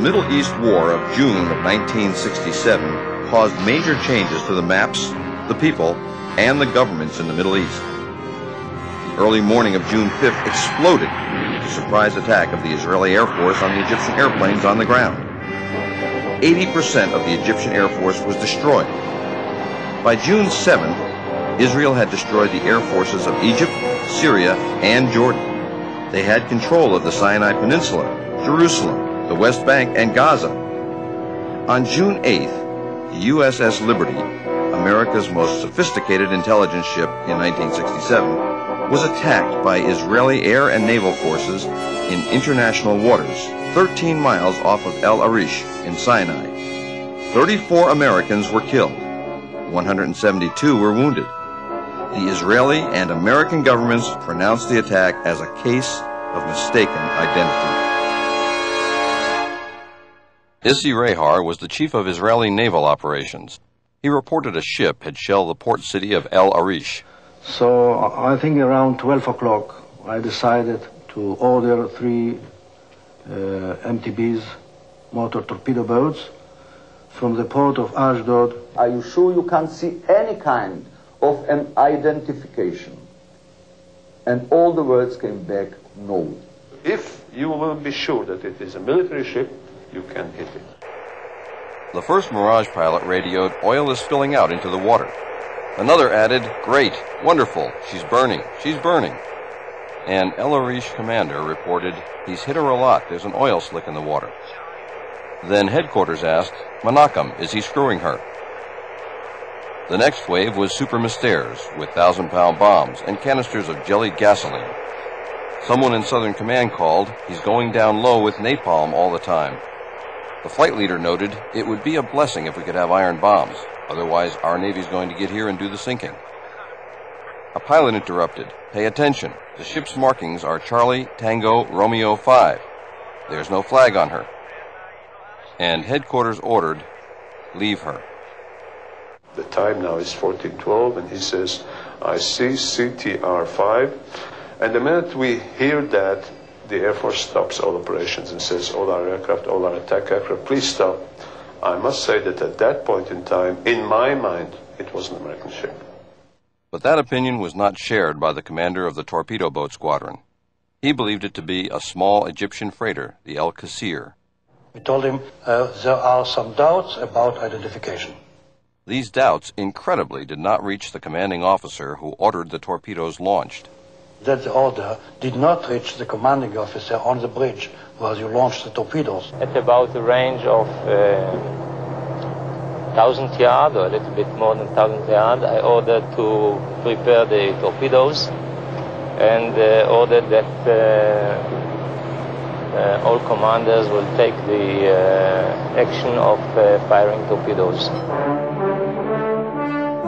Middle East War of June of 1967 caused major changes to the maps, the people, and the governments in the Middle East. The early morning of June 5th exploded with the surprise attack of the Israeli Air Force on the Egyptian airplanes on the ground. 80% of the Egyptian Air Force was destroyed. By June 7th, Israel had destroyed the air forces of Egypt, Syria, and Jordan. They had control of the Sinai Peninsula, Jerusalem, the West Bank, and Gaza. On June 8th, the USS Liberty, America's most sophisticated intelligence ship in 1967, was attacked by Israeli air and naval forces in international waters, 13 miles off of El Arish in Sinai. 34 Americans were killed. 172 were wounded. The Israeli and American governments pronounced the attack as a case of mistaken identity. Issi Rehar was the chief of Israeli naval operations. He reported a ship had shelled the port city of El Arish. So I think around 12 o'clock I decided to order 3 MTBs, motor torpedo boats, from the port of Ashdod. Are you sure you can't see any kind of an identification? And all the words came back, no. If you will be sure that it is a military ship, you can hit it. The first Mirage pilot radioed, "Oil is spilling out into the water." Another added, "Great, wonderful, she's burning, she's burning." And El Arish commander reported, "He's hit her a lot, there's an oil slick in the water." Then headquarters asked, "Menachem, is he screwing her?" The next wave was super mysteres with 1,000-pound bombs and canisters of jellied gasoline. Someone in Southern Command called, "He's going down low with napalm all the time." The flight leader noted, "It would be a blessing if we could have iron bombs. Otherwise, our Navy's going to get here and do the sinking." A pilot interrupted, "Pay attention. The ship's markings are Charlie, Tango, Romeo 5. There's no flag on her." And headquarters ordered, "Leave her." The time now is 14:12, and he says, "I see CTR 5. And the minute we hear that, the Air Force stops all operations and says, "All our aircraft, all our attack aircraft, please stop." I must say that at that point in time, in my mind, it was an American ship. But that opinion was not shared by the commander of the torpedo boat squadron. He believed it to be a small Egyptian freighter, the El Qasir. We told him there are some doubts about identification. These doubts, incredibly, did not reach the commanding officer who ordered the torpedoes launched. That the order did not reach the commanding officer on the bridge where you launched the torpedoes. At about a range of 1,000 yards, or a little bit more than 1,000 yards, I ordered to prepare the torpedoes and ordered that all commanders will take the action of firing torpedoes.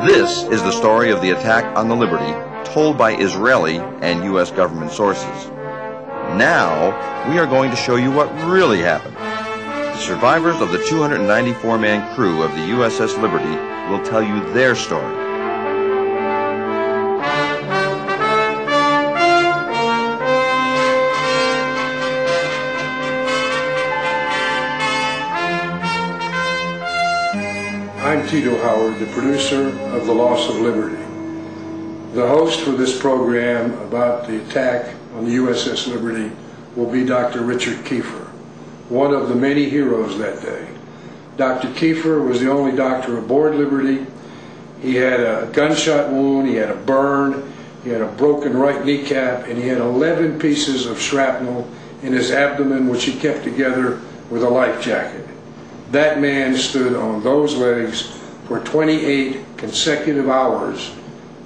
This is the story of the attack on the Liberty, told by Israeli and U.S. government sources. Now, we are going to show you what really happened. The survivors of the 294-man crew of the USS Liberty will tell you their story. I'm Tito Howard, the producer of The Loss of Liberty. The host for this program about the attack on the USS Liberty will be Dr. Richard Kiefer, one of the many heroes that day. Dr. Kiefer was the only doctor aboard Liberty. He had a gunshot wound, he had a burn, he had a broken right kneecap, and he had 11 pieces of shrapnel in his abdomen, which he kept together with a life jacket. That man stood on those legs for 28 consecutive hours,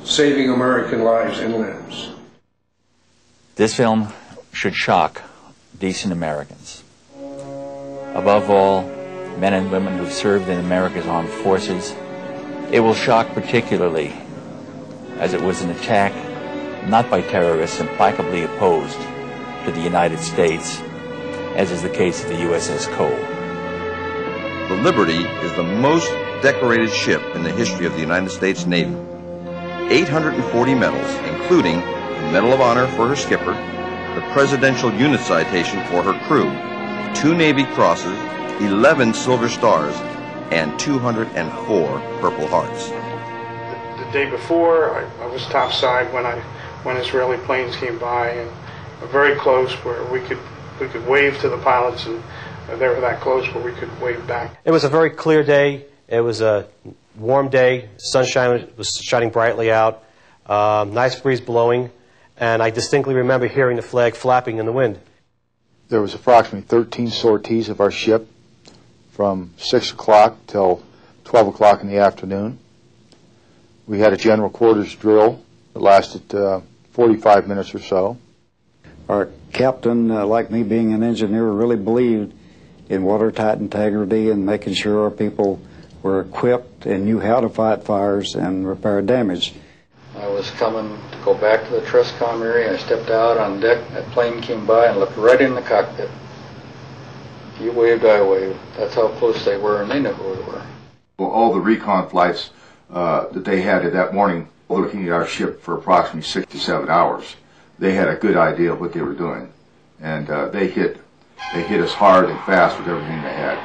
saving American lives and limbs. This film should shock decent Americans. Above all, men and women who've served in America's armed forces. It will shock particularly as it was an attack not by terrorists implacably opposed to the United States, as is the case of the USS Cole. The Liberty is the most decorated ship in the history of the United States Navy. 840 medals, including the Medal of Honor for her skipper, the Presidential Unit Citation for her crew, 2 Navy Crosses, 11 silver stars, and 204 Purple Hearts. The day before, I was topside when Israeli planes came by, and very close where we could wave to the pilots, and they were that close where we could wave back. It was a very clear day. It was a warm day. Sunshine was shining brightly out. Nice breeze blowing, and I distinctly remember hearing the flag flapping in the wind. There was approximately 13 sorties of our ship from 6 o'clock till 12 o'clock in the afternoon. We had a general quarters drill that lasted 45 minutes or so. Our captain, like me being an engineer, really believed in watertight integrity and making sure our people were equipped and knew how to fight fires and repair damage. I was coming to go back to the TRISCOM area. I stepped out on deck. That plane came by and looked right in the cockpit. You waved, I waved. That's how close they were, and they knew who we were. Well, all the recon flights that they had that morning, looking at our ship for approximately 6 to 7 hours, they had a good idea of what they were doing, and they hit us hard and fast with everything they had.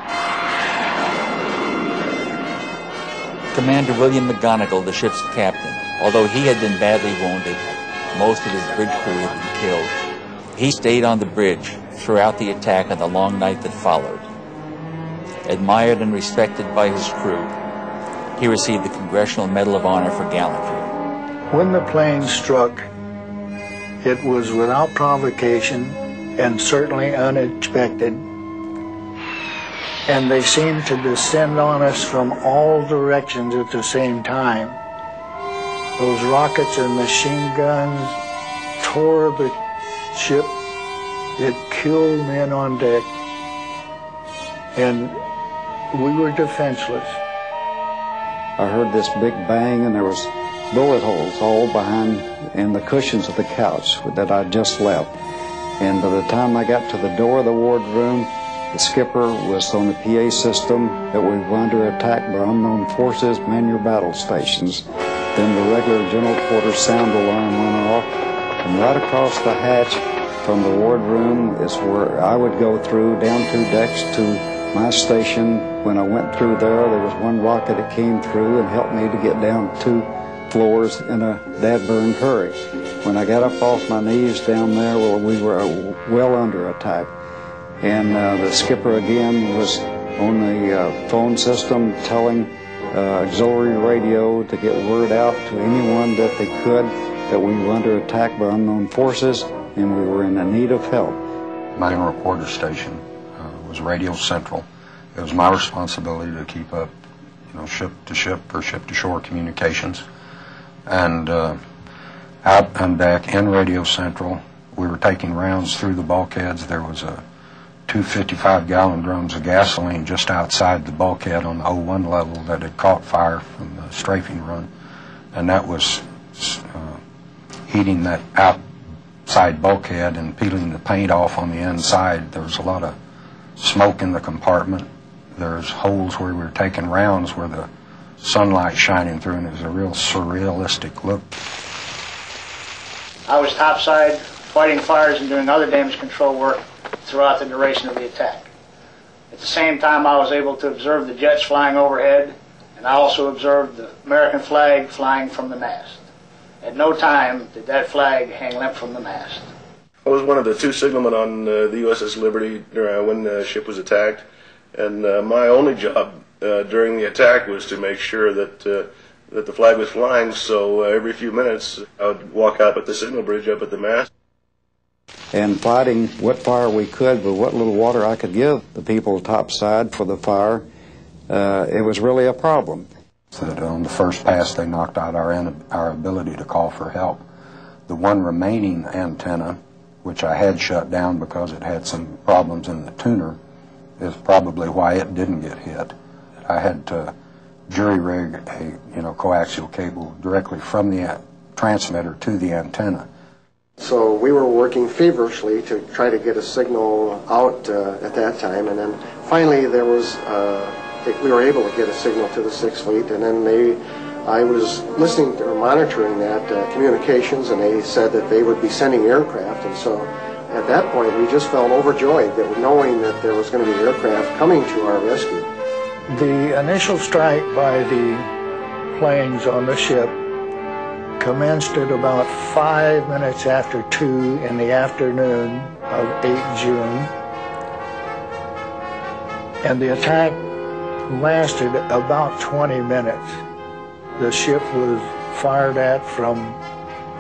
Commander William McGonigal, the ship's captain, although he had been badly wounded, most of his bridge crew had been killed. He stayed on the bridge throughout the attack and the long night that followed. Admired and respected by his crew, he received the Congressional Medal of Honor for gallantry. When the plane struck, it was without provocation and certainly unexpected. And they seemed to descend on us from all directions at the same time. Those rockets and machine guns tore the ship. It killed men on deck. And we were defenseless. I heard this big bang, and there was bullet holes all behind in the cushions of the couch that I just left. And by the time I got to the door of the wardroom, the skipper was on the PA system that we were under attack by unknown forces, man your battle stations. Then the regular general quarters sound alarm went off, and right across the hatch from the wardroom is where I would go through, down 2 decks to my station. When I went through there was one rocket that came through and helped me to get down 2 floors in a dead-burn hurry. When I got up off my knees down there, well, we were well under attack. And the skipper again was on the phone system telling auxiliary radio to get word out to anyone that they could that we were under attack by unknown forces and we were in the need of help. My general quarters station was radio central. It was my responsibility to keep up, ship to ship or ship to shore communications. And out on deck in radio central, we were taking rounds through the bulkheads. There was a 2 55-gallon drums of gasoline just outside the bulkhead on the 01 level that had caught fire from the strafing run, and that was heating that outside bulkhead and peeling the paint off on the inside. There was a lot of smoke in the compartment. There's holes where we were taking rounds where the sunlight shining through, and it was a real surrealistic look. I was topside fighting fires and doing other damage control work throughout the duration of the attack. At the same time, I was able to observe the jets flying overhead, and I also observed the American flag flying from the mast. At no time did that flag hang limp from the mast. I was one of the 2 signalmen on the USS Liberty when the ship was attacked, and my only job during the attack was to make sure that the flag was flying, so every few minutes I would walk up at the signal bridge up at the mast. And fighting what fire we could with what little water I could give the people topside for the fire, it was really a problem. That on the first pass they knocked out our ability to call for help. The one remaining antenna, which I had shut down because it had some problems in the tuner, is probably why it didn't get hit. I had to jury rig a coaxial cable directly from the transmitter to the antenna. So we were working feverishly to try to get a signal out at that time, and then finally there was we were able to get a signal to the 6th Fleet, and then I was listening or monitoring that communications, and they said that they would be sending aircraft, and so at that point, we just felt overjoyed that knowing that there was going to be aircraft coming to our rescue. The initial strike by the planes on the ship commenced at about 5 minutes after 2 in the afternoon of 8 June. And the attack lasted about 20 minutes. The ship was fired at from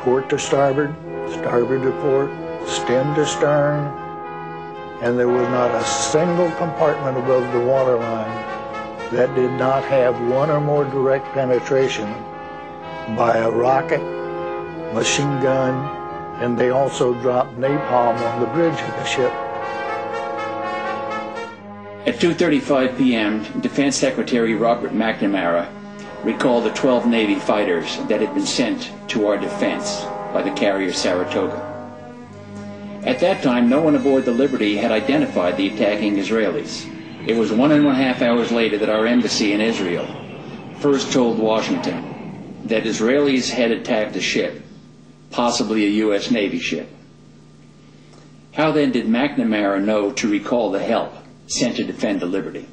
port to starboard, starboard to port, stem to stern, and there was not a single compartment above the waterline that did not have one or more direct penetration by a rocket, machine gun, and they also dropped napalm on the bridge of the ship. At 2:35 p.m., Defense Secretary Robert McNamara recalled the 12 Navy fighters that had been sent to our defense by the carrier Saratoga. At that time, no one aboard the Liberty had identified the attacking Israelis. It was 1.5 hours later that our embassy in Israel first told Washington that Israelis had attacked a ship, possibly a U.S. Navy ship. How then did McNamara know to recall the help sent to defend the Liberty?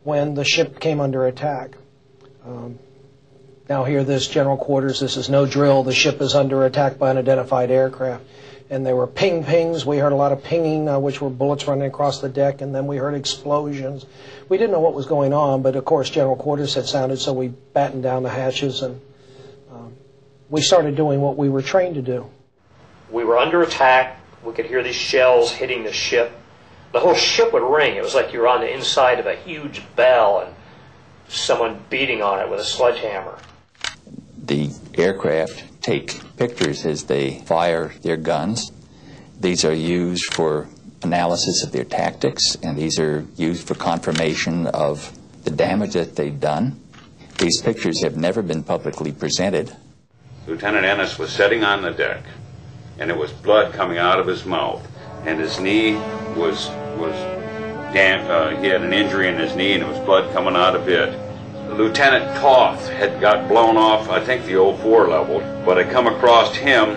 When the ship came under attack. Now hear this, General Quarters, this is no drill. The ship is under attack by unidentified aircraft. And there were pings. We heard a lot of pinging, which were bullets running across the deck, and then we heard explosions. We didn't know what was going on, but of course General Quarters had sounded, so we battened down the hatches, and we started doing what we were trained to do. We were under attack. We could hear these shells hitting the ship. The whole ship would ring. It was like you were on the inside of a huge bell and someone beating on it with a sledgehammer. The aircraft take pictures as they fire their guns. These are used for analysis of their tactics, and these are used for confirmation of the damage that they've done. These pictures have never been publicly presented. Lieutenant Ennis was sitting on the deck, and it was blood coming out of his mouth, and his knee was damp. He had an injury in his knee, and it was blood coming out of it. Lieutenant Toth had got blown off, I think the 04 level, but I come across him,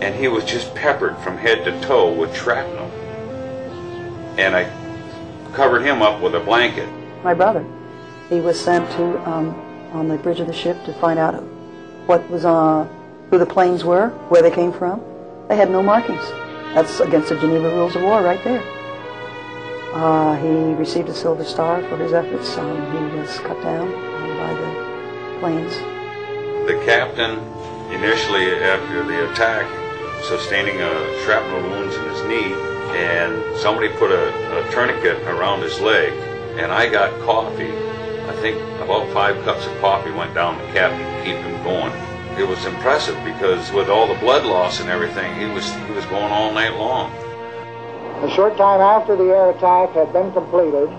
and he was just peppered from head to toe with shrapnel. And I covered him up with a blanket. My brother, he was sent to on the bridge of the ship to find out what was who the planes were, where they came from. They had no markings. That's against the Geneva Rules of War right there. He received a Silver Star for his efforts. He was cut down by the planes. The captain, initially after the attack, sustaining shrapnel wounds in his knee, and somebody put a tourniquet around his leg, and I got coffee. I think about 5 cups of coffee went down the captain to keep him going. It was impressive because with all the blood loss and everything, he was going all night long. A short time after the air attack had been completed,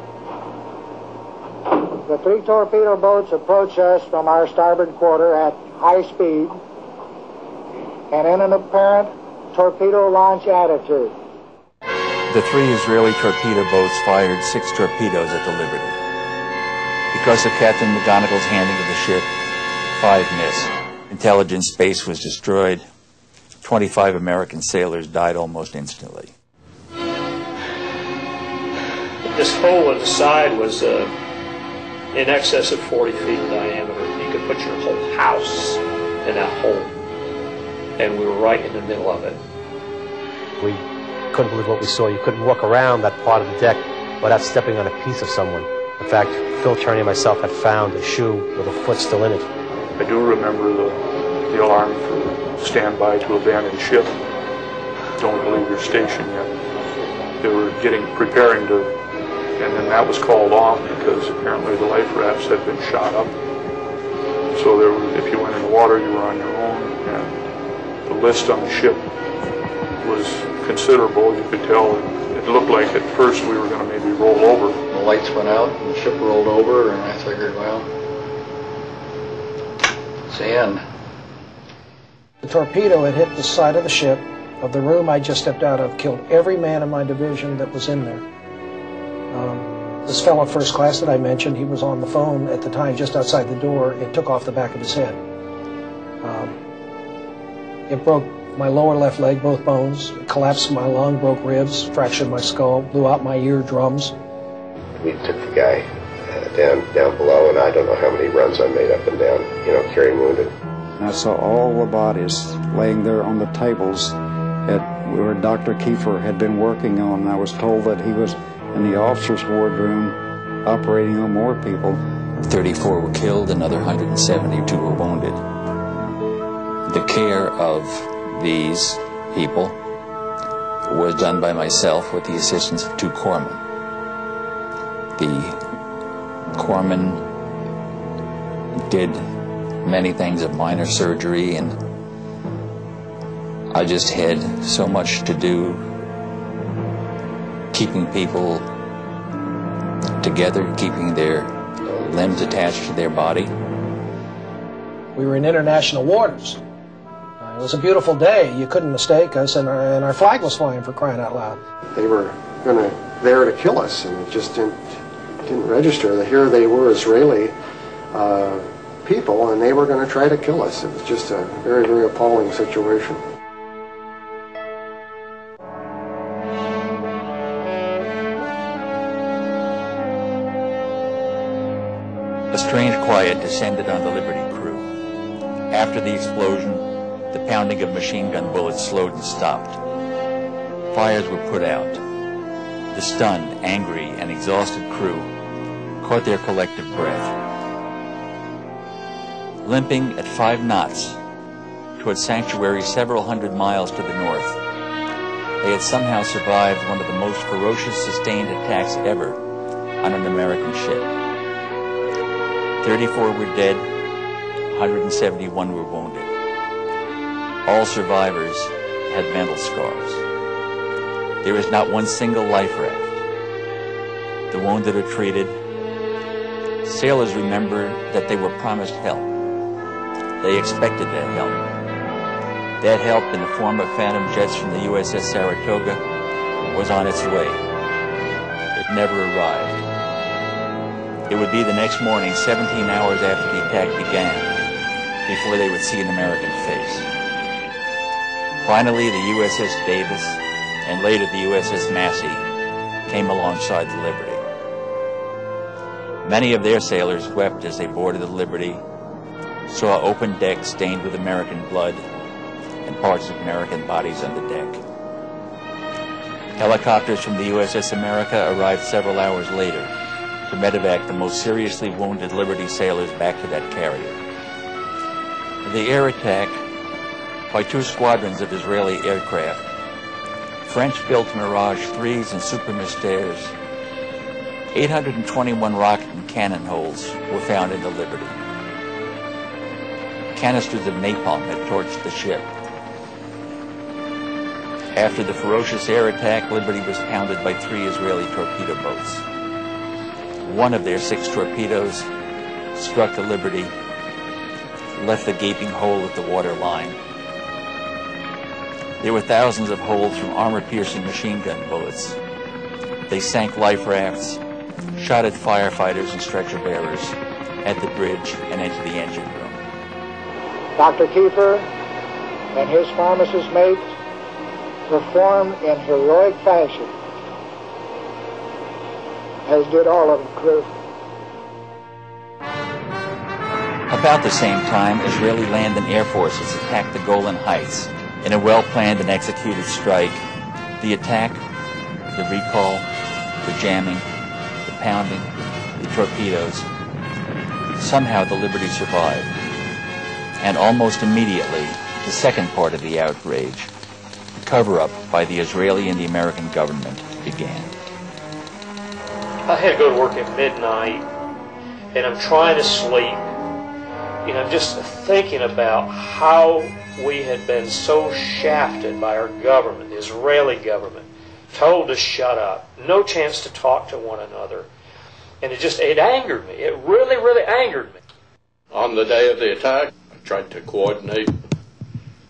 the 3 torpedo boats approached us from our starboard quarter at high speed and in an apparent torpedo launch attitude. The 3 Israeli torpedo boats fired 6 torpedoes at the Liberty. Because of Captain McGonagall's handling of the ship, 5 missed. Intelligence base was destroyed. 25 American sailors died almost instantly. This hole in the side was in excess of 40 feet in diameter. You could put your whole house in that hole. And we were right in the middle of it. We couldn't believe what we saw. You couldn't walk around that part of the deck without stepping on a piece of someone. In fact, Phil Turney and myself had found a shoe with a foot still in it. I do remember the alarm for standby to abandon ship. Don't leave your station yet. They were preparing to, and then that was called off because apparently the life rafts had been shot up. So there were, if you went in the water, you were on your own, and the list on the ship was considerable. You could tell it looked like at first we were going to maybe roll over. The lights went out and the ship rolled over, and I figured, well, it's the end. The torpedo had hit the side of the ship, of the room I just stepped out of, killed every man in my division that was in there. This fellow first class that I mentioned, he was on the phone at the time just outside the door. It took off the back of his head. It broke my lower left leg, both bones, collapsed my lung, broke ribs, fractured my skull, blew out my eardrums. We took the guy down below, and I don't know how many runs I made up and down, carrying wounded. And I saw all the bodies laying there on the tables where Dr. Kiefer had been working on. I was told that he was in the officers' wardroom operating on more people. 34 were killed, another 172 were wounded. The care of these people was done by myself with the assistance of 2 corpsmen. The corpsmen did many things of minor surgery, and I just had so much to do keeping people together, keeping their limbs attached to their body. We were in international waters. It was a beautiful day. You couldn't mistake us, and our flag was flying, for crying out loud. They were there to kill us, and it just didn't register. Here they were, Israeli people, and they were going to try to kill us. It was just a very, very appalling situation. A strange quiet descended on the Liberty crew. After the explosion, the pounding of machine gun bullets slowed and stopped. Fires were put out. The stunned, angry, and exhausted crew caught their collective breath. Limping at 5 knots toward sanctuary several hundred miles to the north, they had somehow survived one of the most ferocious sustained attacks ever on an American ship. 34 were dead, 171 were wounded. All survivors had mental scars. There is not one single life raft. The wounded are treated. Sailors remember that they were promised help. They expected that help. That help, in the form of phantom jets from the USS Saratoga, was on its way. It never arrived. It would be the next morning, 17 hours after the attack began, before they would see an American face. Finally, the USS Davis, and later the USS Massey, came alongside the Liberty. Many of their sailors wept as they boarded the Liberty, saw open decks stained with American blood, and parts of American bodies on the deck. Helicopters from the USS America arrived several hours later to medevac the most seriously wounded Liberty sailors back to that carrier. The air attack by 2 squadrons of Israeli aircraft, French-built Mirage 3s and Super Mystères, 821 rocket and cannon holes were found in the Liberty. Canisters of napalm had torched the ship. After the ferocious air attack, Liberty was pounded by 3 Israeli torpedo boats. One of their 6 torpedoes struck the Liberty, left a gaping hole at the water line. There were thousands of holes from armor-piercing machine gun bullets. They sank life rafts, shot at firefighters and stretcher bearers, at the bridge and into the engine room. Dr. Kiefer and his pharmacist mates performed in heroic fashion, as did all of the crew. About the same time, Israeli land and air forces attacked the Golan Heights in a well-planned and executed strike. The attack, the recall, the jamming, the pounding, the torpedoes. Somehow the Liberty survived. And almost immediately, the second part of the outrage, the cover-up by the Israeli and the American government, began. I had to go to work at midnight, and I'm trying to sleep. I'm just thinking about how we had been so shafted by our government, the Israeli government, told to shut up, no chance to talk to one another. And it angered me. It really, really angered me. On the day of the attack, I tried to coordinate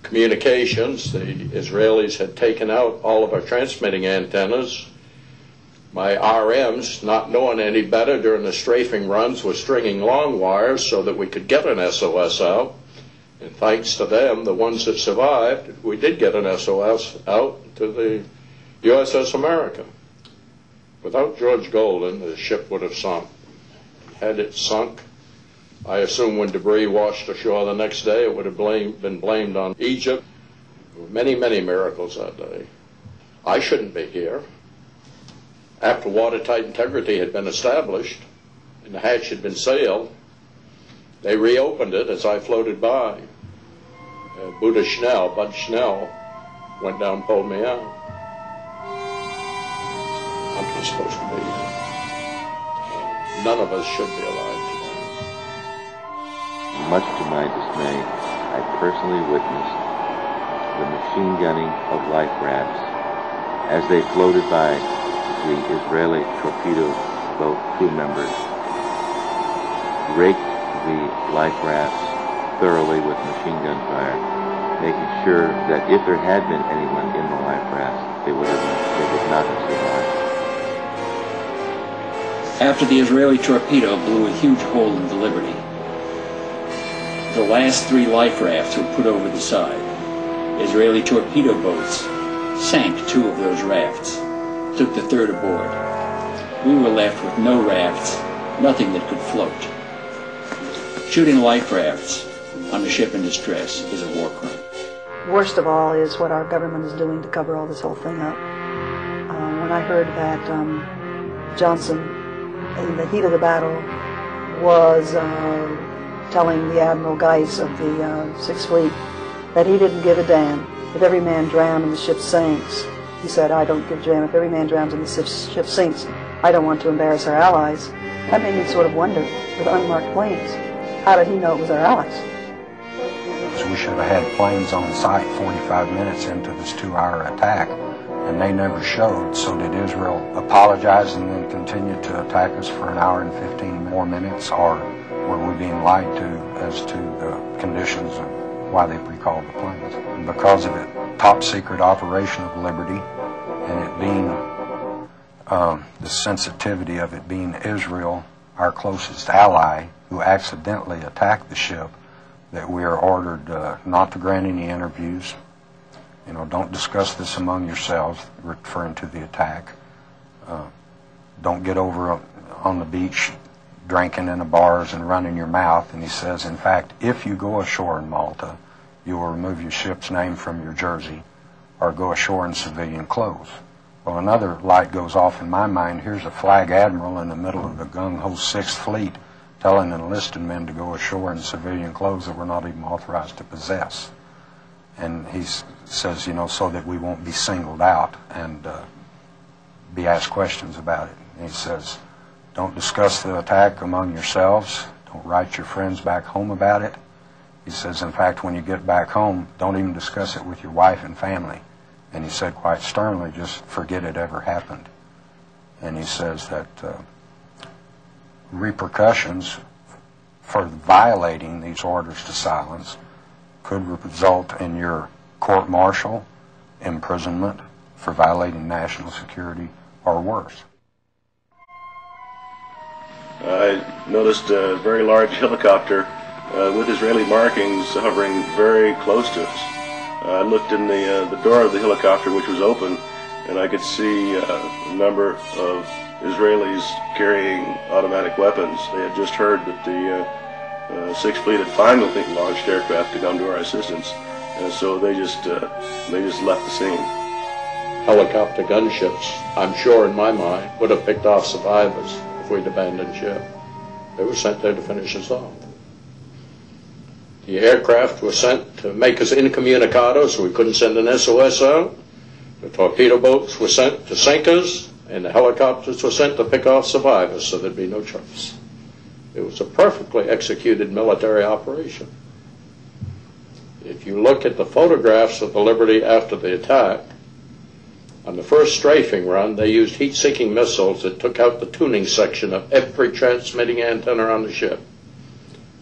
communications. The Israelis had taken out all of our transmitting antennas. My RMs, not knowing any better during the strafing runs, were stringing long wires so that we could get an SOS out. And thanks to them, the ones that survived, we did get an SOS out to the USS America. Without George Golden, the ship would have sunk. Had it sunk, I assume when debris washed ashore the next day, it would have been blamed on Egypt. Many, many miracles that day. I shouldn't be here. After watertight integrity had been established and the hatch had been sealed, they reopened it as I floated by. Bud Schnell, went down and pulled me out. I'm not supposed to be here. None of us should be alive today. Much to my dismay, I personally witnessed the machine gunning of life rafts as they floated by the Israeli torpedo boat crew members, raked the life rafts thoroughly with machine gun fire, making sure that if there had been anyone in the life rafts, they would not have survived. After the Israeli torpedo blew a huge hole in the Liberty, the last 3 life rafts were put over the side. Israeli torpedo boats sank 2 of those rafts, took the 3rd aboard. We were left with no rafts, nothing that could float. Shooting life rafts on a ship in distress is a war crime. Worst of all is what our government is doing to cover all this whole thing up. When I heard that Johnson, in the heat of the battle, was telling the Admiral Geis of the 6th Fleet that he didn't give a damn if every man drowned and the ship sinks. He said, I don't give a damn if every man drowns and the ship sinks. I don't want to embarrass our allies. That made me sort of wonder, with unmarked planes, how did he know it was our allies? We should have had planes on site 45 minutes into this 2-hour attack, and they never showed. So did Israel apologize and then continue to attack us for an hour and 15 more minutes, or were we being lied to as to the conditions of why they recalled the planes? And because of it, top secret operation of Liberty, and it being the sensitivity of it being Israel, our closest ally, who accidentally attacked the ship, that we are ordered not to grant any interviews. You know, don't discuss this among yourselves, referring to the attack. Don't get over on the beach drinking in the bars and running your mouth. And he says, in fact, if you go ashore in Malta, you will remove your ship's name from your jersey or go ashore in civilian clothes. Well, another light goes off in my mind. Here's a flag admiral in the middle of the gung-ho 6th Fleet telling enlisted men to go ashore in civilian clothes that we're not even authorized to possess. And he says, you know, so that we won't be singled out and be asked questions about it. And he says, don't discuss the attack among yourselves. Don't write your friends back home about it. He says, in fact, when you get back home, don't even discuss it with your wife and family. And he said quite sternly, just forget it ever happened. And he says that repercussions for violating these orders to silence could result in your court-martial, imprisonment for violating national security, or worse. I noticed a very large helicopter with Israeli markings hovering very close to us. I looked in the door of the helicopter, which was open, and I could see a number of Israelis carrying automatic weapons. They had just heard that the 6th Fleet had finally launched aircraft to come to our assistance, and so they just left the scene. Helicopter gunships, I'm sure in my mind, would have picked off survivors if we'd abandoned ship. They were sent there to finish us off. The aircraft were sent to make us incommunicado so we couldn't send an SOS out. The torpedo boats were sent to sink us, and the helicopters were sent to pick off survivors so there'd be no trace. It was a perfectly executed military operation. If you look at the photographs of the Liberty after the attack, on the first strafing run, they used heat-seeking missiles that took out the tuning section of every transmitting antenna on the ship.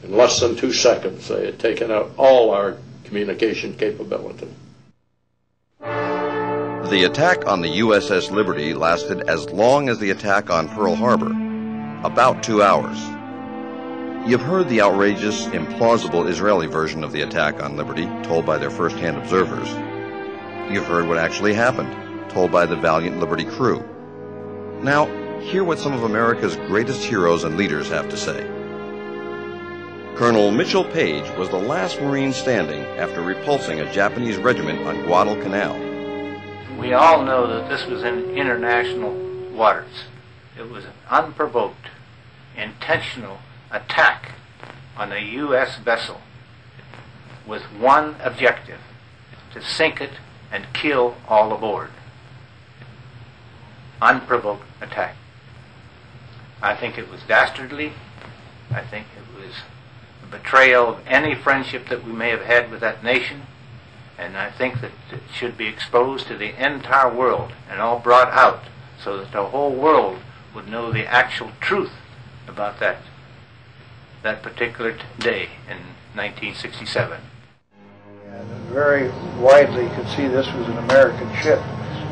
In less than 2 seconds, they had taken out all our communication capability. The attack on the USS Liberty lasted as long as the attack on Pearl Harbor, about 2 hours. You've heard the outrageous, implausible Israeli version of the attack on Liberty, told by their first-hand observers. You've heard what actually happened, told by the valiant Liberty crew. Now, hear what some of America's greatest heroes and leaders have to say. Colonel Mitchell Page was the last Marine standing after repulsing a Japanese regiment on Guadalcanal. We all know that this was in international waters. It was an unprovoked, intentional attack on a U.S. vessel with one objective: to sink it and kill all aboard. Unprovoked attack. I think it was dastardly. I think it was a betrayal of any friendship that we may have had with that nation, and I think that it should be exposed to the entire world and all brought out so that the whole world would know the actual truth about that particular day in 1967. And very widely could see this was an American ship.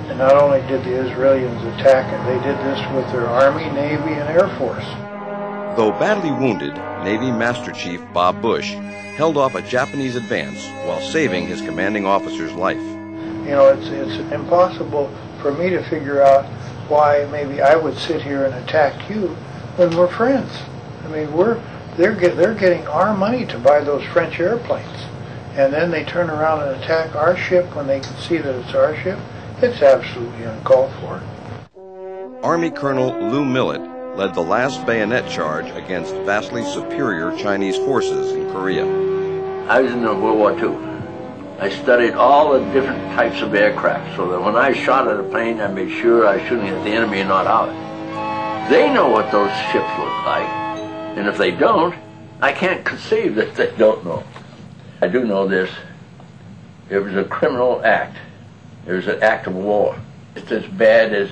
And not only did the Israelis attack it, they did this with their Army, Navy, and Air Force. Though badly wounded, Navy Master Chief Bob Bush held off a Japanese advance while saving his commanding officer's life. You know, it's impossible for me to figure out why maybe I would sit here and attack you when we're friends. I mean, they're getting our money to buy those French airplanes, and then they turn around and attack our ship when they can see that it's our ship. It's absolutely uncalled for. Army Colonel Lou Millett led the last bayonet charge against vastly superior Chinese forces in Korea. I was in World War II. I studied all the different types of aircraft so that when I shot at a plane, I made sure I was shooting at the enemy and not ours. They know what those ships look like, and if they don't, I can't conceive that they don't know. I do know this. It was a criminal act. It was an act of war. It's as bad as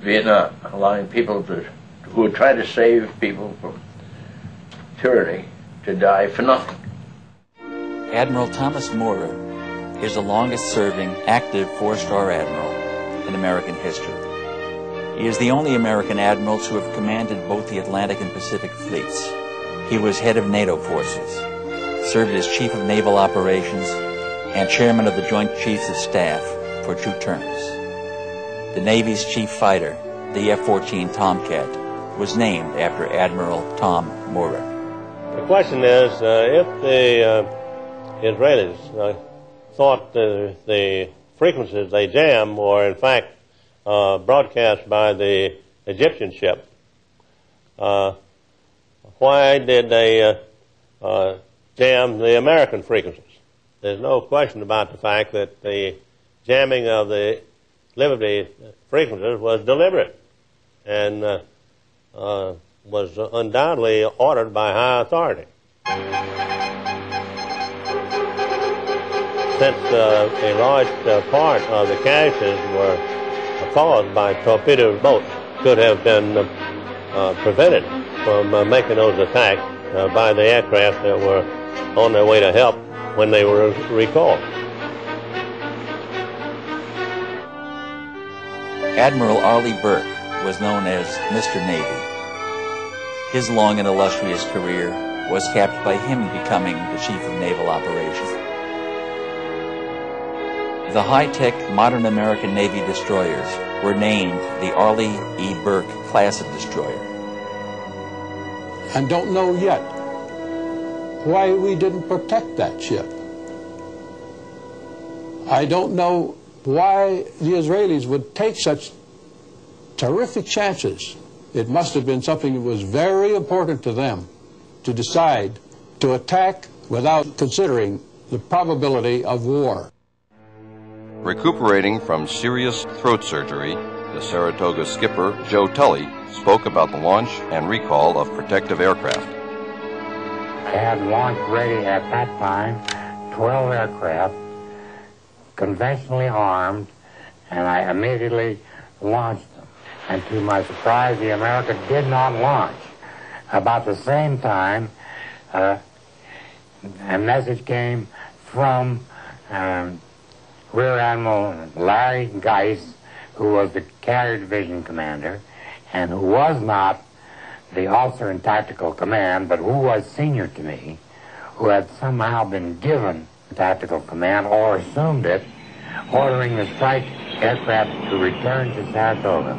Vietnam, allowing people who would try to save people from tyranny to die for nothing. Admiral Thomas Moorer is the longest-serving active four-star admiral in American history. He is the only American admiral to have commanded both the Atlantic and Pacific fleets. He was head of NATO forces, served as Chief of Naval Operations, and Chairman of the Joint Chiefs of Staff for 2 terms. The Navy's chief fighter, the F-14 Tomcat, was named after Admiral Tom Moorer. The question is, if the Israelis thought the frequencies they jammed were in fact broadcast by the Egyptian ship, why did they jam the American frequencies? There's no question about the fact that the jamming of the Liberty frequencies was deliberate and was undoubtedly ordered by high authority. Since a large part of the casualties were caused by torpedo boats, could have been prevented from making those attacks by the aircraft that were on their way to help when they were recalled. Admiral Arleigh Burke was known as Mr. Navy. His long and illustrious career was capped by him becoming the Chief of Naval Operations. The high-tech modern American Navy destroyers were named the Arleigh E. Burke class of destroyer. And don't know yet why we didn't protect that ship. I don't know why the Israelis would take such terrific chances. It must have been something that was very important to them to decide to attack without considering the probability of war. Recuperating from serious throat surgery, the Saratoga skipper, Joe Tully, spoke about the launch and recall of protective aircraft. I had launch ready at that time 12 aircraft, conventionally armed, and I immediately launched them. And to my surprise, the America did not launch. About the same time, a message came from Rear Admiral Larry Geis, who was the Carrier Division commander, and who was not the officer in tactical command, but who was senior to me, who had somehow been given tactical command or assumed it, ordering the strike aircraft to return to Saratoga.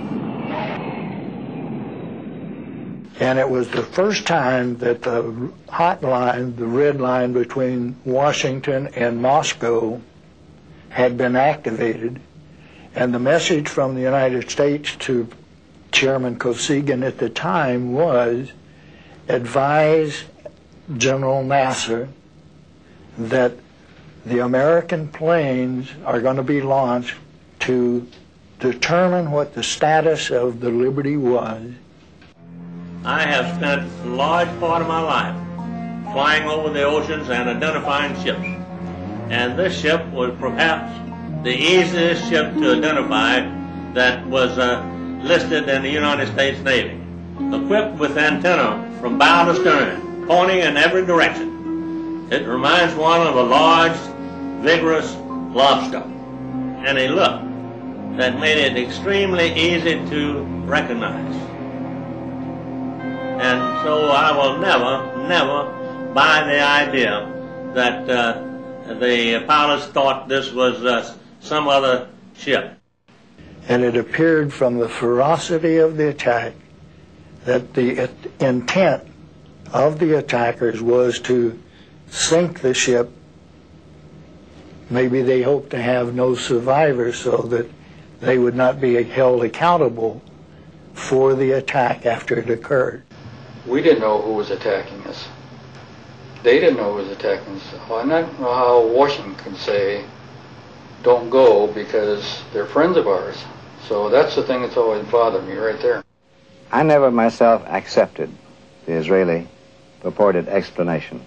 And it was the first time that the hot line, the red line between Washington and Moscow, had been activated. And the message from the United States to Chairman Kosygin at the time was, advise General Nasser that the American planes are going to be launched to determine what the status of the Liberty was. I have spent a large part of my life flying over the oceans and identifying ships. And this ship was perhaps the easiest ship to identify that was listed in the United States Navy. Equipped with antenna from bow to stern, pointing in every direction. It reminds one of a large, vigorous lobster. And a look that made it extremely easy to recognize. And so I will never buy the idea that the pilots thought this was some other ship. And it appeared from the ferocity of the attack that the intent of the attackers was to sink the ship. Maybe they hoped to have no survivors so that they would not be held accountable for the attack after it occurred. We didn't know who was attacking us. They didn't know who was attacking us. I don't know how Washington can say, don't go, because they're friends of ours. So that's the thing that's always bothered me right there. I never myself accepted the Israeli purported explanation.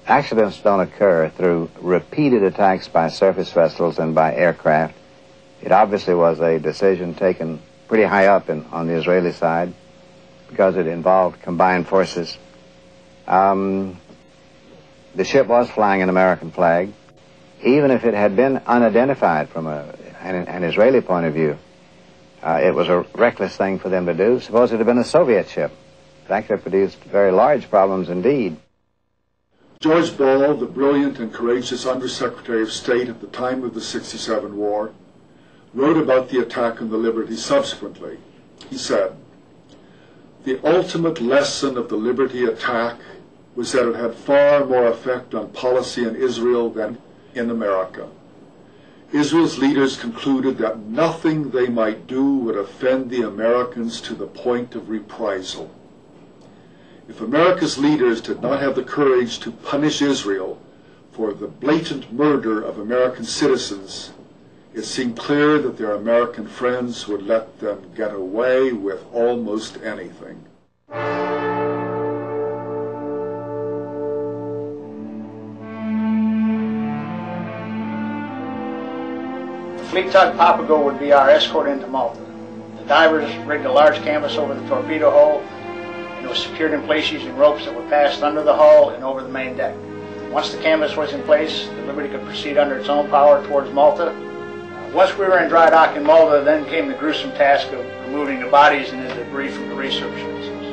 Accidents don't occur through repeated attacks by surface vessels and by aircraft. It obviously was a decision taken pretty high up on the Israeli side because it involved combined forces. The ship was flying an American flag. Even if it had been unidentified from an Israeli point of view, it was a reckless thing for them to do. Suppose it had been a Soviet ship. That could have produced very large problems indeed. George Ball, the brilliant and courageous Undersecretary of State at the time of the '67 war, wrote about the attack on the Liberty subsequently. He said, "The ultimate lesson of the Liberty attack was that it had far more effect on policy in Israel than in America. Israel's leaders concluded that nothing they might do would offend the Americans to the point of reprisal. If America's leaders did not have the courage to punish Israel for the blatant murder of American citizens, it seemed clear that their American friends would let them get away with almost anything." Fleet tug Papago would be our escort into Malta. The divers rigged a large canvas over the torpedo hull, and it was secured in place using ropes that were passed under the hull and over the main deck. Once the canvas was in place, the Liberty could proceed under its own power towards Malta. Once we were in dry dock in Malta, then came the gruesome task of removing the bodies and the debris from the research vessels.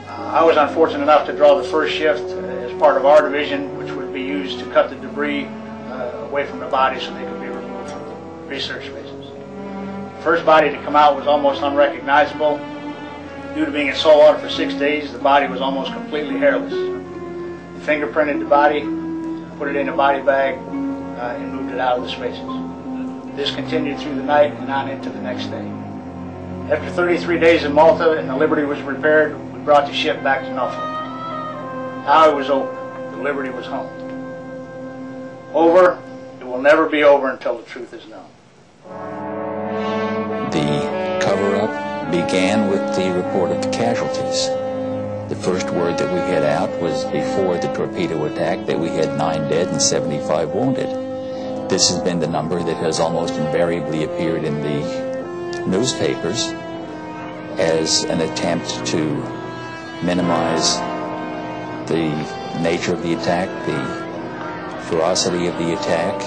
I was unfortunate enough to draw the first shift as part of our division, which would be used to cut the debris away from the bodies so they could be removed from the research bases. The first body to come out was almost unrecognizable. Due to being in salt water for 6 days, the body was almost completely hairless. We fingerprinted the body, put it in a body bag, and moved it out of the spaces. This continued through the night and on into the next day. After 33 days in Malta and the Liberty was repaired, we brought the ship back to Norfolk. Now it was over. The Liberty was home. Over. It will never be over until the truth is known. The cover-up began with the report of the casualties. The first word that we had out was before the torpedo attack that we had 9 dead and 75 wounded. This has been the number that has almost invariably appeared in the newspapers as an attempt to minimize the nature of the attack, the ferocity of the attack,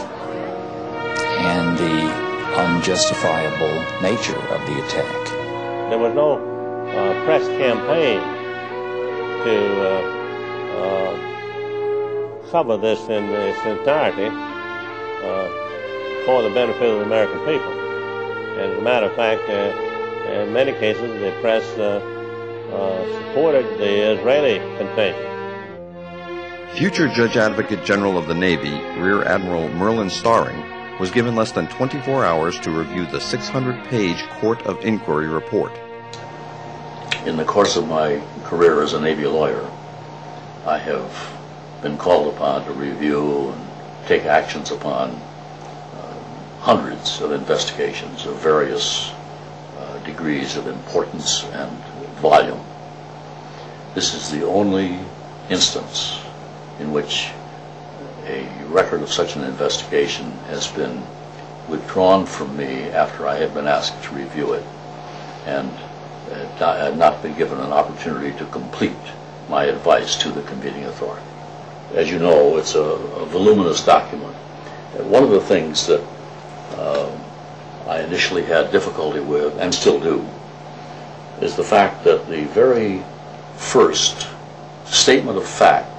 and the unjustifiable nature of the attack. there was no press campaign to cover this in its entirety for the benefit of the American people. As a matter of fact, in many cases, the press supported the Israeli contention. Future Judge Advocate General of the Navy, Rear Admiral Merlin Starring, was given less than 24 hours to review the 600-page Court of Inquiry report. In the course of my career as a Navy lawyer, I have been called upon to review and take actions upon hundreds of investigations of various degrees of importance and volume. This is the only instance in which a record of such an investigation has been withdrawn from me after I had been asked to review it and had not been given an opportunity to complete my advice to the convening authority. As you know, it's a voluminous document. And one of the things that I initially had difficulty with, and still do, is the fact that the very first statement of fact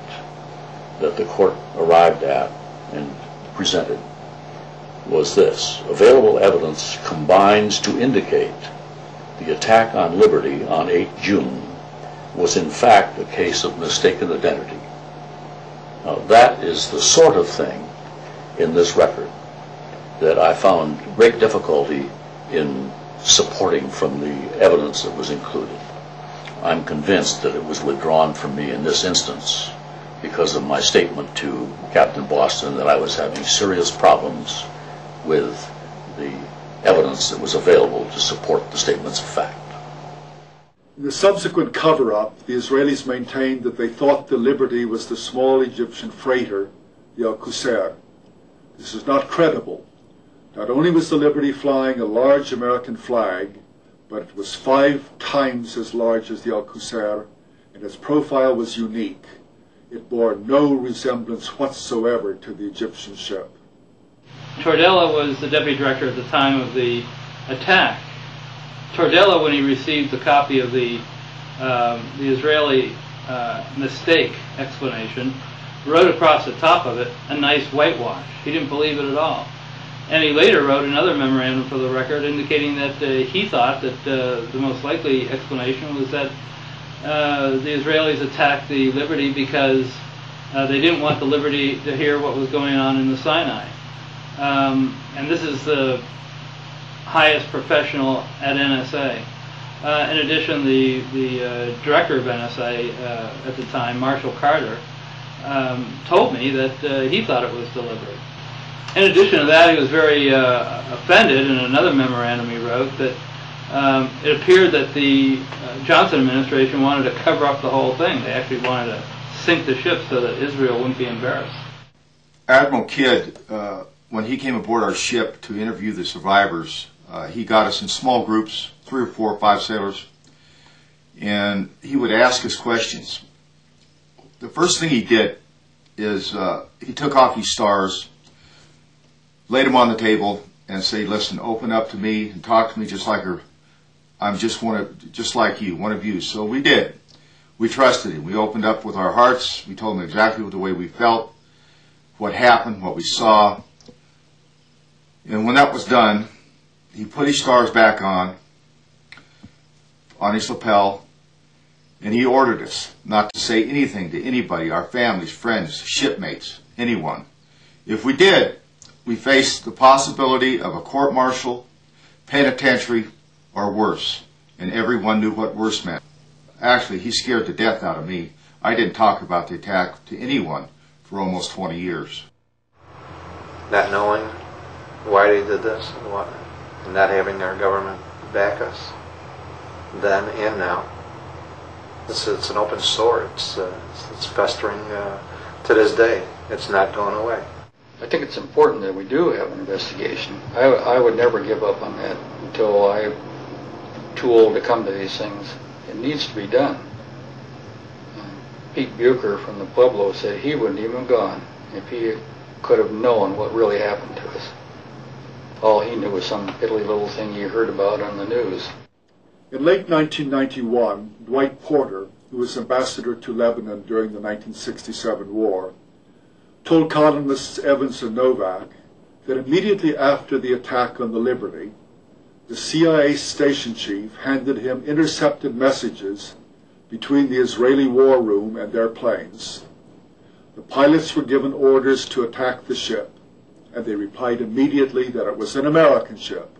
that the court arrived at and presented was this: available evidence combines to indicate the attack on Liberty on 8 June was in fact a case of mistaken identity. Now, that is the sort of thing in this record that I found great difficulty in supporting from the evidence that was included. I'm convinced that it was withdrawn from me in this instance because of my statement to Captain Boston that I was having serious problems with the evidence that was available to support the statements of fact. In the subsequent cover-up, the Israelis maintained that they thought the Liberty was the small Egyptian freighter, the Al-Qusair. This is not credible. Not only was the Liberty flying a large American flag, but it was 5 times as large as the Al-Qusair, and its profile was unique. It bore no resemblance whatsoever to the Egyptian ship. Tordella was the deputy director at the time of the attack. Tordella, when he received the copy of the Israeli mistake explanation, wrote across the top of it a nice whitewash. He didn't believe it at all. And he later wrote another memorandum for the record indicating that he thought that the most likely explanation was that the Israelis attacked the Liberty because they didn't want the Liberty to hear what was going on in the Sinai. And this is the highest professional at NSA. In addition, the director of NSA at the time, Marshall Carter, told me that he thought it was deliberate. In addition to that, he was very offended in another memorandum he wrote that it appeared that the Johnson administration wanted to cover up the whole thing. They actually wanted to sink the ship so that Israel wouldn't be embarrassed. Admiral Kidd, when he came aboard our ship to interview the survivors, he got us in small groups, 3 or 4 or 5 sailors, and he would ask us questions. The first thing he did is he took off his stars, laid them on the table, and said, "Listen, open up to me and talk to me just like her. I'm just like you, one of you." So we did. We trusted him. We opened up with our hearts. We told him exactly the way we felt, what happened, what we saw. And when that was done, he put his stars back on his lapel, and he ordered us not to say anything to anybody, our families, friends, shipmates, anyone. If we did, we faced the possibility of a court-martial, penitentiary, or worse, and everyone knew what worse meant. Actually, he scared the death out of me. I didn't talk about the attack to anyone for almost 20 years. Not knowing why they did this and not having our government back us then and now. It's an open sore. It's festering to this day. It's not going away. I think it's important that we do have an investigation. I would never give up on that until I'm too old to come to these things. It needs to be done. Pete Bucher from the Pueblo said he wouldn't even have gone if he could have known what really happened to us. All he knew was some piddly little thing he heard about on the news. In late 1991, Dwight Porter, who was ambassador to Lebanon during the 1967 war, told columnists Evans and Novak that immediately after the attack on the Liberty, the CIA station chief handed him intercepted messages between the Israeli war room and their planes. The pilots were given orders to attack the ship, and they replied immediately that it was an American ship.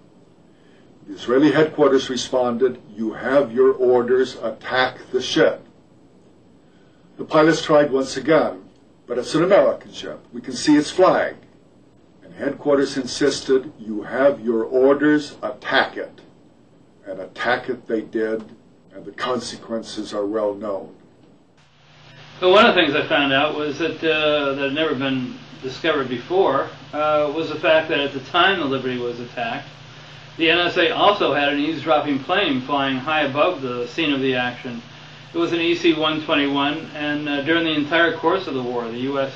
The Israeli headquarters responded, "You have your orders, attack the ship." The pilots tried once again, "But it's an American ship. We can see its flag." And headquarters insisted, "You have your orders, attack it." And attack it they did, and the consequences are well known. So one of the things I found out was that had never been discovered before was the fact that at the time the Liberty was attacked, the NSA also had an eavesdropping plane flying high above the scene of the action. It was an EC-121, and during the entire course of the war, the U.S.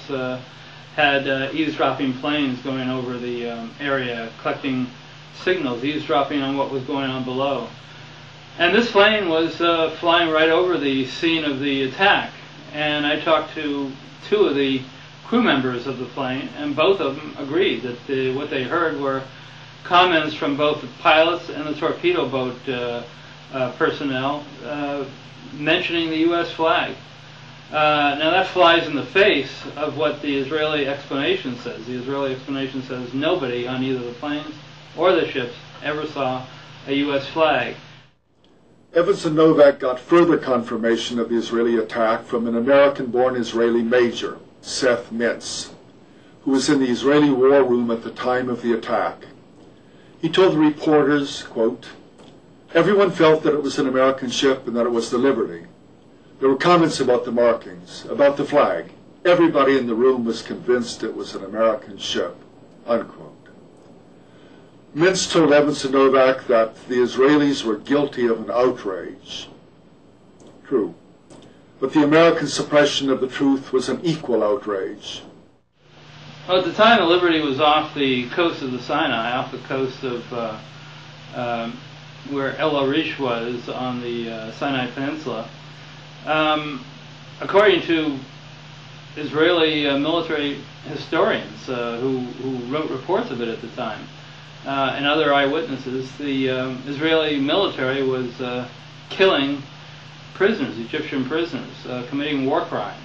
had eavesdropping planes going over the area, collecting signals, eavesdropping on what was going on below. And this plane was flying right over the scene of the attack. And I talked to two of the crew members of the plane, and both of them agreed that what they heard were comments from both the pilots and the torpedo boat personnel mentioning the U.S. flag. Now that flies in the face of what the Israeli explanation says. The Israeli explanation says nobody on either the planes or the ships ever saw a U.S. flag. Evans and Novak got further confirmation of the Israeli attack from an American-born Israeli major, Seth Mintz, who was in the Israeli war room at the time of the attack. He told the reporters, quote, "Everyone felt that it was an American ship and that it was the Liberty. There were comments about the markings, about the flag. Everybody in the room was convinced it was an American ship," unquote. Mintz told Evans and Novak that the Israelis were guilty of an outrage. True. But the American suppression of the truth was an equal outrage. Well, at the time, the Liberty was off the coast of the Sinai, off the coast of where El Arish was on the Sinai Peninsula. According to Israeli military historians who wrote reports of it at the time, and other eyewitnesses, the Israeli military was killing prisoners, Egyptian prisoners, committing war crimes,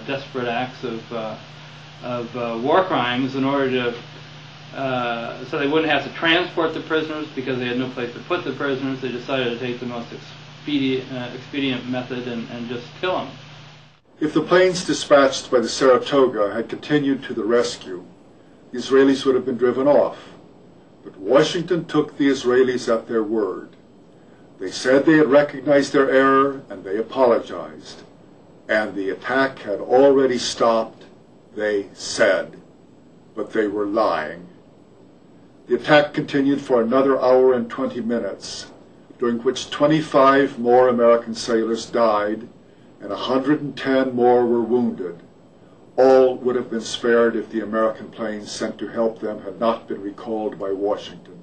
desperate acts of war crimes in order to, so they wouldn't have to transport the prisoners because they had no place to put the prisoners. They decided to take the most expedient method and just kill them. If the planes dispatched by the Saratoga had continued to the rescue, the Israelis would have been driven off. But Washington took the Israelis at their word. They said they had recognized their error and they apologized. And the attack had already stopped, they said, but they were lying. The attack continued for another hour and 20 minutes, during which 25 more American sailors died and 110 more were wounded. All would have been spared if the American planes sent to help them had not been recalled by Washington.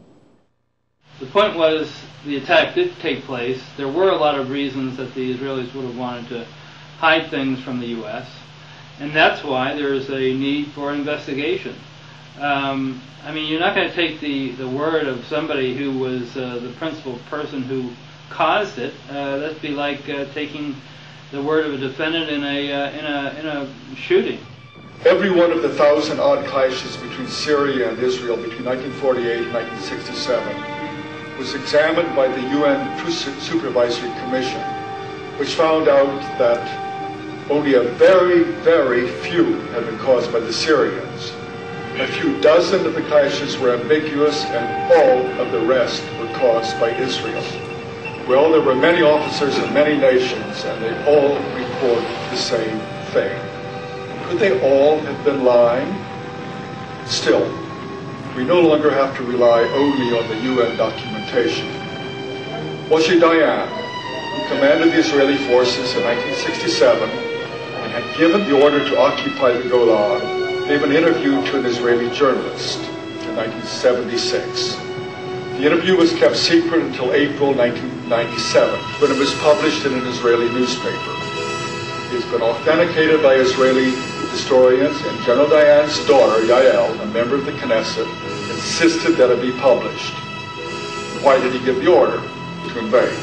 The point was, the attack did take place. There were a lot of reasons that the Israelis would have wanted to hide things from the U.S., and that's why there is a need for investigation. I mean, you're not going to take the word of somebody who was the principal person who caused it. That'd be like taking the word of a defendant in a shooting. Every one of the 1,000-odd clashes between Syria and Israel between 1948 and 1967 was examined by the UN Truth Supervisory Commission, which found out that only a very, very few had been caused by the Syrians. A few dozen of the clashes were ambiguous, and all of the rest were caused by Israel. Well, there were many officers of many nations, and they all reported the same thing. Could they all have been lying? Still, we no longer have to rely only on the UN documentation. Moshe Dayan, who commanded the Israeli forces in 1967 and had given the order to occupy the Golan, gave an interview to an Israeli journalist in 1976. The The interview was kept secret until April 1997, when it was published in an Israeli newspaper. It's been authenticated by Israeli historians, and General Dayan's daughter, Yael, a member of the Knesset, insisted that it be published. Why did he give the order to invade?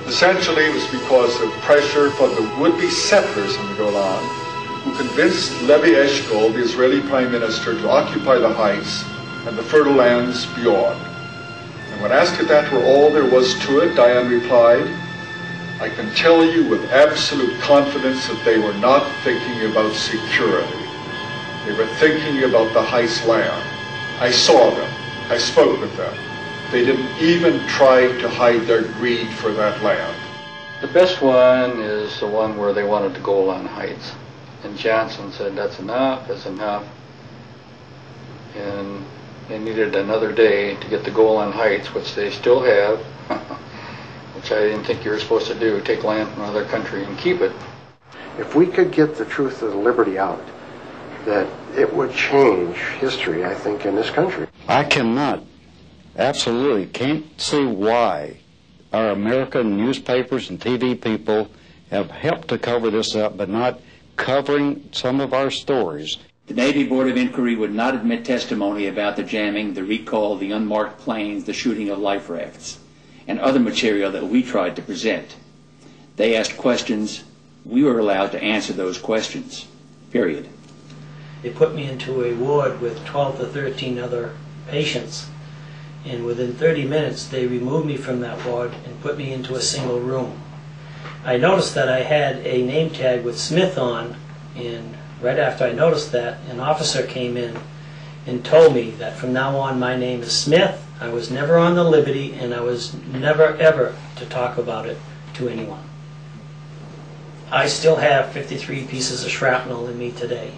Essentially, it was because of pressure from the would-be settlers in the Golan, who convinced Levi Eshkol, the Israeli prime minister, to occupy the heights and the fertile lands beyond. And when asked if that were all there was to it, Dayan replied, "I can tell you with absolute confidence that they were not thinking about security. They were thinking about the heights land. I saw them. I spoke with them. They didn't even try to hide their greed for that land." The best one is the one where they wanted to go on Heights. And Johnson said, that's enough, and they needed another day to get the Golan Heights, which they still have, which I didn't think you were supposed to do, take land from another country and keep it. If we could get the truth of the Liberty out, that it would change history, I think, in this country. I absolutely can't see why our American newspapers and TV people have helped to cover this up, but not covering some of our stories. The Navy Board of Inquiry would not admit testimony about the jamming, the recall, the unmarked planes, the shooting of life rafts, and other material that we tried to present. They asked questions. We were allowed to answer those questions, period. They put me into a ward with 12 to 13 other patients, and within 30 minutes they removed me from that ward and put me into a single room. I noticed that I had a name tag with Smith on, and right after I noticed that, an officer came in and told me that from now on my name is Smith. I was never on the Liberty, and I was never ever to talk about it to anyone. I still have 53 pieces of shrapnel in me today.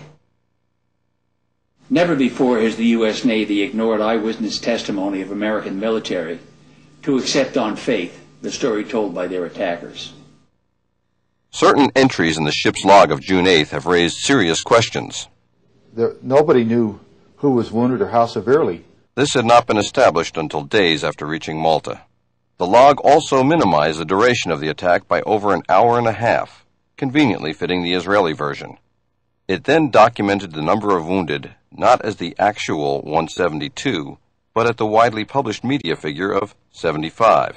Never before has the U.S. Navy ignored eyewitness testimony of American military to accept on faith the story told by their attackers. Certain entries in the ship's log of June 8th have raised serious questions. Nobody knew who was wounded or how severely. This had not been established until days after reaching Malta. The log also minimized the duration of the attack by over an hour and a half, conveniently fitting the Israeli version. It then documented the number of wounded not as the actual 172, but at the widely published media figure of 75.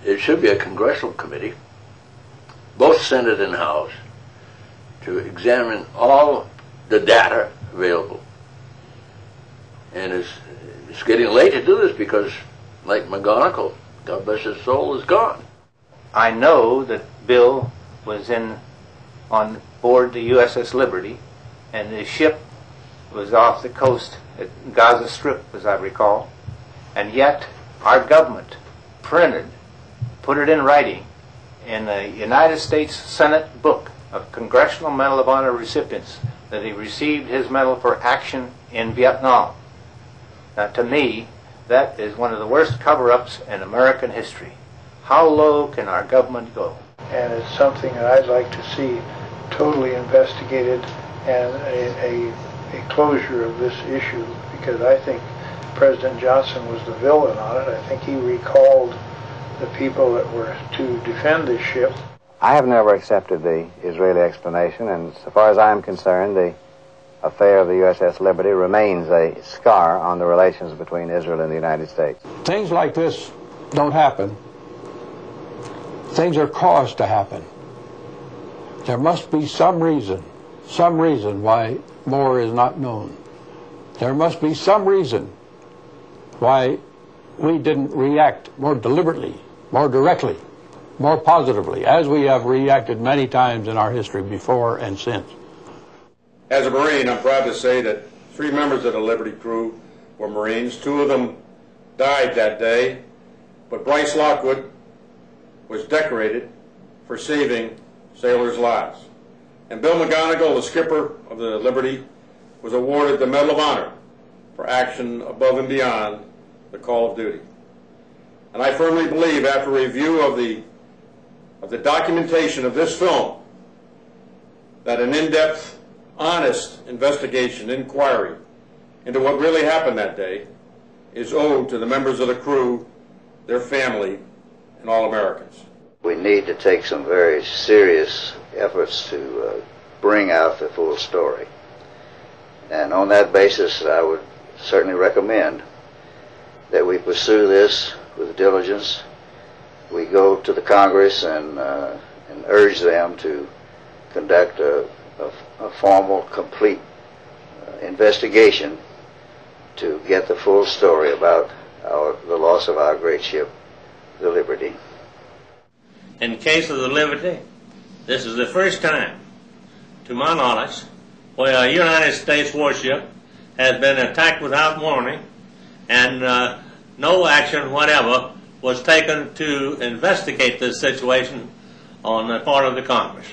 It should be a congressional committee, both Senate and House, to examine all the data available. And it's getting late to do this because, like McGonigal, God bless his soul, is gone. I know that Bill was on board the USS Liberty, and the ship was off the coast at Gaza Strip, as I recall, and yet our government put it in writing in the United States Senate book of Congressional Medal of Honor recipients that he received his medal for action in Vietnam. Now, to me, that is one of the worst cover-ups in American history. How low can our government go? And it's something that I'd like to see totally investigated and a closure of this issue, because I think President Johnson was the villain on it. I think he recalled the people that were to defend this ship. I have never accepted the Israeli explanation, and so far as I am concerned, the affair of the USS Liberty remains a scar on the relations between Israel and the United States. Things like this don't happen. Things are caused to happen. There must be some reason why more is not known. There must be some reason why we didn't react more deliberately, more directly, more positively, as we have reacted many times in our history before and since. As a Marine, I'm proud to say that 3 members of the Liberty crew were Marines. 2 of them died that day, but Bryce Lockwood was decorated for saving sailors' lives. And Bill McGonigal, the skipper of the Liberty, was awarded the Medal of Honor for action above and beyond the call of duty. And I firmly believe, after review of the documentation of this film, that an in-depth, honest investigation, inquiry into what really happened that day is owed to the members of the crew, their family, and all Americans. We need to take some very serious efforts to bring out the full story. And on that basis, I would certainly recommend that we pursue this with diligence. We go to the Congress and urge them to conduct a formal, complete investigation to get the full story about the loss of our great ship, the Liberty. In the case of the Liberty, this is the first time, to my knowledge, where a United States warship has been attacked without warning, and no action whatever was taken to investigate this situation on the part of the Congress.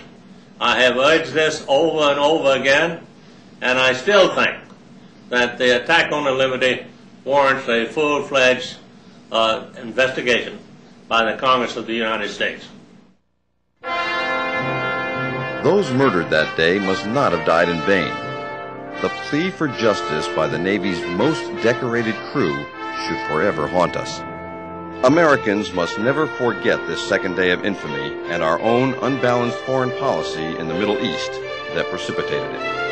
I have urged this over and over again, and I still think that the attack on the Liberty warrants a full-fledged investigation by the Congress of the United States. Those murdered that day must not have died in vain. The plea for justice by the Navy's most decorated crew should forever haunt us. Americans must never forget this second day of infamy and our own unbalanced foreign policy in the Middle East that precipitated it.